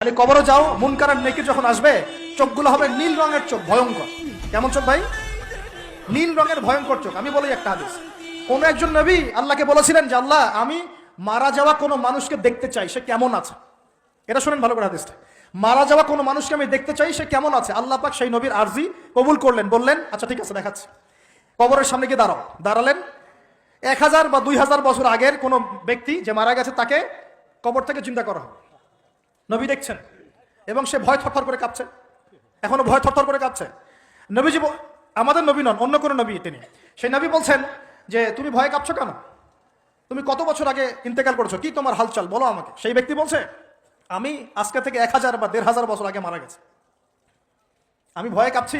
খালি কবরে যাও, মুনকার আর নেকির যখন আসবে চোখগুলো হবে নীল রঙের চোখ, ভয়ঙ্কর। কেমন চোখ ভাই? নীল রঙের ভয়ঙ্কর চোখ। আমি বলি একটা হাদিস, কোন একজন নবী আল্লাহকে বলেছিলেন যে আল্লাহ আমি মারা যাওয়া কোনো মানুষকে দেখতে চাই, সে কেমন আছে। এটা শুনেন ভালো করে হাদিসটা, মারা যাওয়া কোনো মানুষকে আমি দেখতে চাই, সে কেমন আছে। আল্লাহ পাক সেই নবীর আরজি কবুল করলেন, বললেন আচ্ছা ঠিক আছে দেখাচ্ছি। কবরের সামনে গিয়ে দাঁড়ালেন। 1000 বা 2000 বছর আগের কোনো ব্যক্তি যে মারা গেছে তাকে কবর থেকে চিন্তা করা হবে। নবী দেখছেন এবং সে ভয় থরথর করে কাঁপছে, এখনো ভয় থরথর করে কাঁপছে। নবীজি আমাদের নবী নন, অন্য কোনো নবী তিনি। সেই নবী বলছেন যে তুমি ভয় কাঁপছো কেন? তুমি কত বছর আগে ইন্তেকাল করেছো, কি তোমার হালচাল বলো আমাকে। সেই ব্যক্তি বলছে আমি আজকে থেকে 1000 বা 1500 বছর আগে মারা গেছে। আমি ভয়ে কাঁপছি,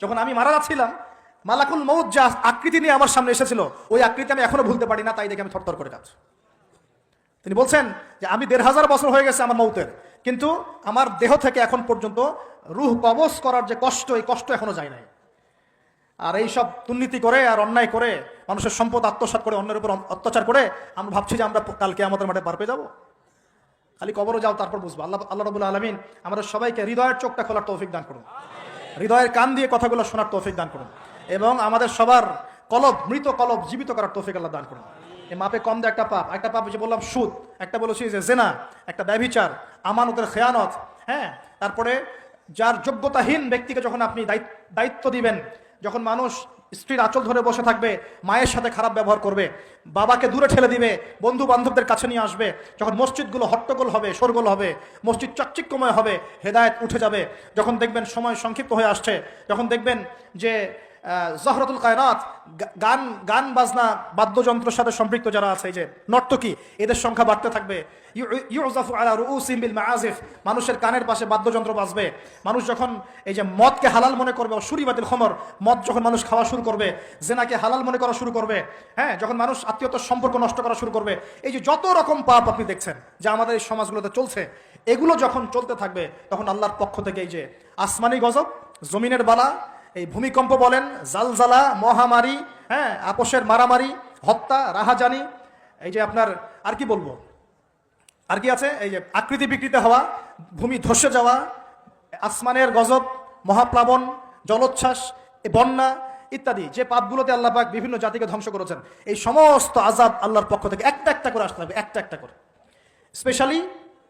যখন আমি মারা যাচ্ছিলাম মালাকুল মউত যা আকৃতি নিয়ে আমার সামনে এসেছিল ওই আকৃতি আমি এখনো ভুলতে পারি না, তাই দেখে আমি থরথর করে কাঁপছি। তিনি বলছেন যে আমি 1500 বছর হয়ে গেছে আমার মউতের, কিন্তু আমার দেহ থেকে এখন পর্যন্ত রূহ কবজ করার যে কষ্ট, এই কষ্ট এখনো যায় নাই। আর এই সব দুর্নীতি করে আর অন্যায় করে মানুষের সম্পদ আত্মসাৎ করে অন্যের উপর অত্যাচার করে আমরা ভাবছি যে আমরা কালকে আমাদের মাঠে পার পেয়ে যাবো। খালি কবরও যাও, তারপর বুঝবো। আল্লাহ রাব্বুল আলামিন আমাদের সবাইকে হৃদয়ের চোখটা খোলার তৌফিক দান করুন, হৃদয়ের কান দিয়ে কথাগুলো শোনার তৌফিক দান করুন, এবং আমাদের সবার কলব, মৃত কলব জীবিত করার তৌফিক আল্লাহ দান করুন। এই মাপে কম দেয় একটা পাপ যে বললাম সুদ, একটা বলেছি যে জেনা, একটা ব্যভিচার, আমানতের খেয়ানত, হ্যাঁ। তারপরে যার যোগ্যতাহীন ব্যক্তিকে যখন আপনি দায়িত্ব দিবেন, যখন মানুষ স্ত্রীর আঁচল ধরে বসে থাকবে, মায়ের সাথে খারাপ ব্যবহার করবে, বাবাকে দূরে ঠেলে দিবে, বন্ধু বান্ধবদের কাছে নিয়ে আসবে, যখন মসজিদগুলো হট্টগোল হবে, শোরগোল হবে, মসজিদ চাকচিক্যময় হবে, হেদায়েত উঠে যাবে, যখন দেখবেন সময় সংক্ষিপ্ত হয়ে আসছে, যখন দেখবেন যে জহরতুল কায়নাত, গান বাজনা বাদ্যযন্ত্রের সাথে সম্পৃক্ত যারা আছে, এই যে নর্তকী, এদের সংখ্যা বাড়তে থাকবে। ইউজাফু আলা রুউসিহিম বিল মাআজিফ, মানুষের কানের পাশে বাদ্যযন্ত্র বাজবে। মানুষ যখন এই যে মদকে হালাল মনে করবে, শুরিবাতিল খমর, মদ যখন মানুষ খাওয়া শুরু করবে, জেনাকে হালাল মনে করা শুরু করবে, হ্যাঁ, যখন মানুষ আত্মীয়তার সম্পর্ক নষ্ট করা শুরু করবে, এই যে যত রকম পাপ আপনি দেখছেন যা আমাদের এই সমাজগুলোতে চলছে, এগুলো যখন চলতে থাকবে তখন আল্লাহর পক্ষ থেকে এই যে আসমানি গজব, জমিনের বালা, এই ভূমিকম্প বলেন, জালজালা, মহামারী, হ্যাঁ, আপোষের মারামারি, হত্যা, রাহাজানি, এই যে আপনার আর কি বলবো, আর কি আছে, এই যে আকৃতি বিকৃতি হওয়া, ভূমি ধসে যাওয়া, আসমানের গজব, মহাপ্লাবন, জলোচ্ছ্বাস, বন্যা ইত্যাদি, যে পাপগুলোতে আল্লাহ পাক বিভিন্ন জাতিকে ধ্বংস করেছেন, এই সমস্ত আযাব আল্লাহর পক্ষ থেকে একটা একটা করে আসতে হবে, একটা একটা করে। স্পেশালি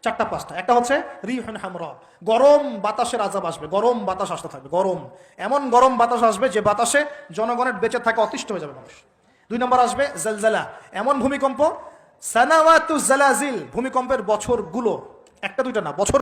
4টা 5টা। একটা হচ্ছে রিহুন হামরা, গরম বাতাসের আযাব আসবে, গরম বাতাস আসতে থাকবে, গরম, এমন গরম বাতাস আসবে যে বাতাসে জনগণের বেঁচে থাকা অতিষ্ঠ হয়ে যাবে মানুষ। 2 নম্বর আসবে জালজালা, এমন ভূমিকম্প, সানাওয়াতুজ জালাজিল, ভূমিকম্পের বছরগুলো, একটা দুইটা না, বছর